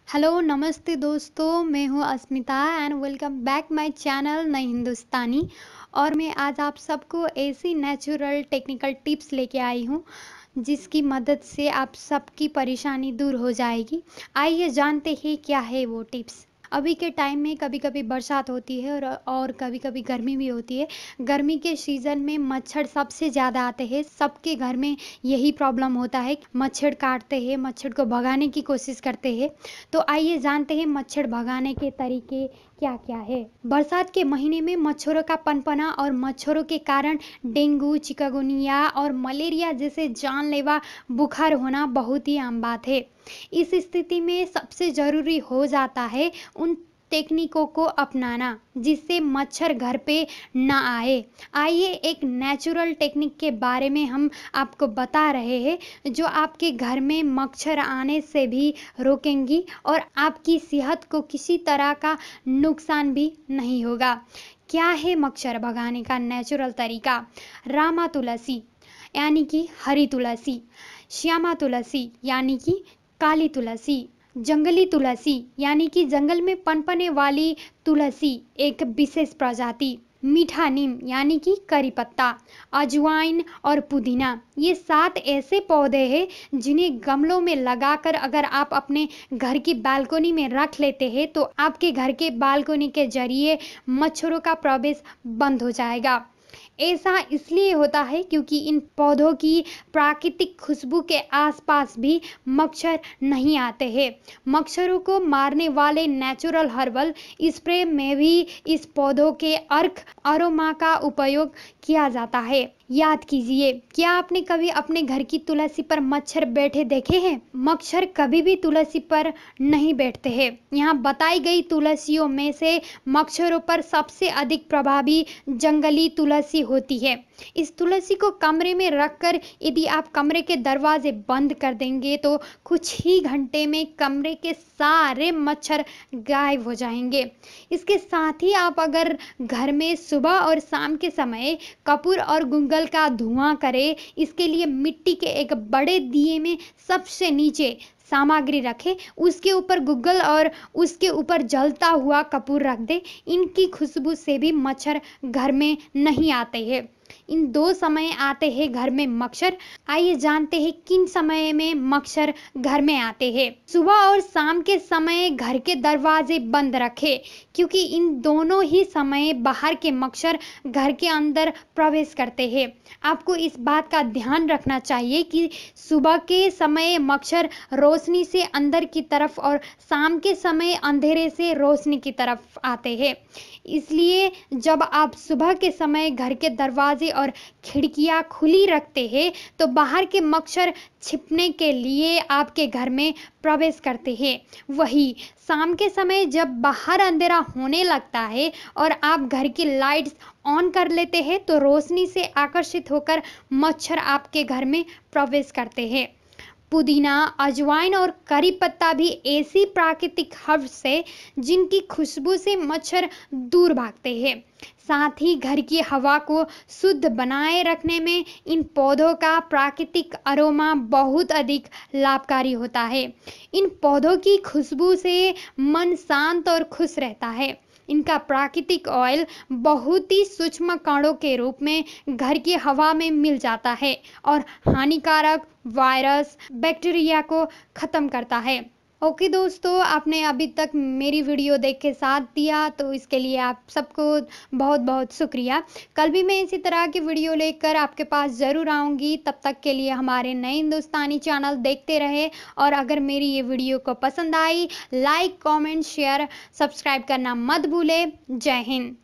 Hello नमस्ते दोस्तों, मैं हूँ Asmita and welcome back my channel Nai Hindustani. और मैं आज आप सबको ऐसी नेचुरल टेक्निकल टिप्स लेके आई हूँ जिसकी मदद से आप सबकी परेशानी दूर हो जाएगी। आइए जानते हैं क्या है वो टिप्स। अभी के टाइम में कभी कभी बरसात होती है और कभी कभी गर्मी भी होती है। गर्मी के सीज़न में मच्छर सबसे ज़्यादा आते हैं। सबके घर में यही प्रॉब्लम होता है, मच्छर काटते हैं, मच्छर को भगाने की कोशिश करते हैं। तो आइए जानते हैं मच्छर भगाने के तरीके क्या क्या है। बरसात के महीने में मच्छरों का पनपना और मच्छरों के कारण डेंगू, चिकनगुनिया और मलेरिया जैसे जानलेवा बुखार होना बहुत ही आम बात है। इस स्थिति में सबसे ज़रूरी हो जाता है उन टेक्निकों को अपनाना जिससे मच्छर घर पे ना आए। आइए एक नेचुरल टेक्निक के बारे में हम आपको बता रहे हैं जो आपके घर में मच्छर आने से भी रोकेंगी और आपकी सेहत को किसी तरह का नुकसान भी नहीं होगा। क्या है मच्छर भगाने का नेचुरल तरीका? रामा तुलसी यानी कि हरी तुलसी, श्यामा तुलसी यानी कि काली तुलसी, जंगली तुलसी यानी कि जंगल में पनपने वाली तुलसी एक विशेष प्रजाति, मीठा नीम यानी कि करी पत्ता, अजवाइन और पुदीना। ये 7 ऐसे पौधे हैं जिन्हें गमलों में लगाकर अगर आप अपने घर की बालकोनी में रख लेते हैं तो आपके घर के बालकोनी के जरिए मच्छरों का प्रवेश बंद हो जाएगा। ऐसा इसलिए होता है क्योंकि इन पौधों की प्राकृतिक खुशबू के आसपास भी मच्छर नहीं आते हैं। मच्छरों को मारने वाले नेचुरल हर्बल स्प्रे में भी इस पौधों के अर्क अरोमा का उपयोग किया जाता है। याद कीजिए, क्या आपने कभी अपने घर की तुलसी पर मच्छर बैठे देखे हैं? मच्छर कभी भी तुलसी पर नहीं बैठते हैं। यहाँ बताई गई तुलसियों में से मच्छरों पर सबसे अधिक प्रभावी जंगली तुलसी होती है। इस तुलसी को कमरे में रखकर यदि आप कमरे के दरवाजे बंद कर देंगे तो कुछ ही घंटे में कमरे के सारे मच्छर गायब हो जाएंगे। इसके साथ ही आप अगर घर में सुबह और शाम के समय कपूर और गुंगल का धुआं करें, इसके लिए मिट्टी के एक बड़े दिए में सबसे नीचे सामग्री रखें, उसके ऊपर गुग्गल और उसके ऊपर जलता हुआ कपूर रख दे। इनकी खुशबू से भी मच्छर घर में नहीं आते हैं। इन 2 समय आते हैं घर में मच्छर। आइए जानते हैं किन समय में मच्छर घर में आते हैं। सुबह और शाम के समय घर के दरवाजे बंद रखें क्योंकि इन दोनों ही समय बाहर के मच्छर घर के अंदर प्रवेश करते हैं। आपको इस बात का ध्यान रखना चाहिए कि सुबह के समय मच्छर रोशनी से अंदर की तरफ और शाम के समय अंधेरे से रोशनी की तरफ आते हैं। इसलिए जब आप सुबह के समय घर के दरवाजे और खिड़कियां खुली रखते हैं तो बाहर के मच्छर छिपने के लिए आपके घर में प्रवेश करते हैं। वही शाम के समय जब बाहर अंधेरा होने लगता है और आप घर की लाइट्स ऑन कर लेते हैं तो रोशनी से आकर्षित होकर मच्छर आपके घर में प्रवेश करते हैं। पुदीना, अजवाइन और करी पत्ता भी ऐसी प्राकृतिक हर्ब्स है जिनकी खुशबू से मच्छर दूर भागते हैं। साथ ही घर की हवा को शुद्ध बनाए रखने में इन पौधों का प्राकृतिक अरोमा बहुत अधिक लाभकारी होता है। इन पौधों की खुशबू से मन शांत और खुश रहता है। इनका प्राकृतिक ऑयल बहुत ही सूक्ष्म कणों के रूप में घर की हवा में मिल जाता है और हानिकारक वायरस, बैक्टीरिया को खत्म करता है। ओके दोस्तों, आपने अभी तक मेरी वीडियो देख के साथ दिया तो इसके लिए आप सबको बहुत बहुत शुक्रिया। कल भी मैं इसी तरह की वीडियो लेकर आपके पास ज़रूर आऊँगी। तब तक के लिए हमारे नए हिंदुस्तानी चैनल देखते रहे और अगर मेरी ये वीडियो को पसंद आई, लाइक, कमेंट, शेयर, सब्सक्राइब करना मत भूलें। जय हिंद।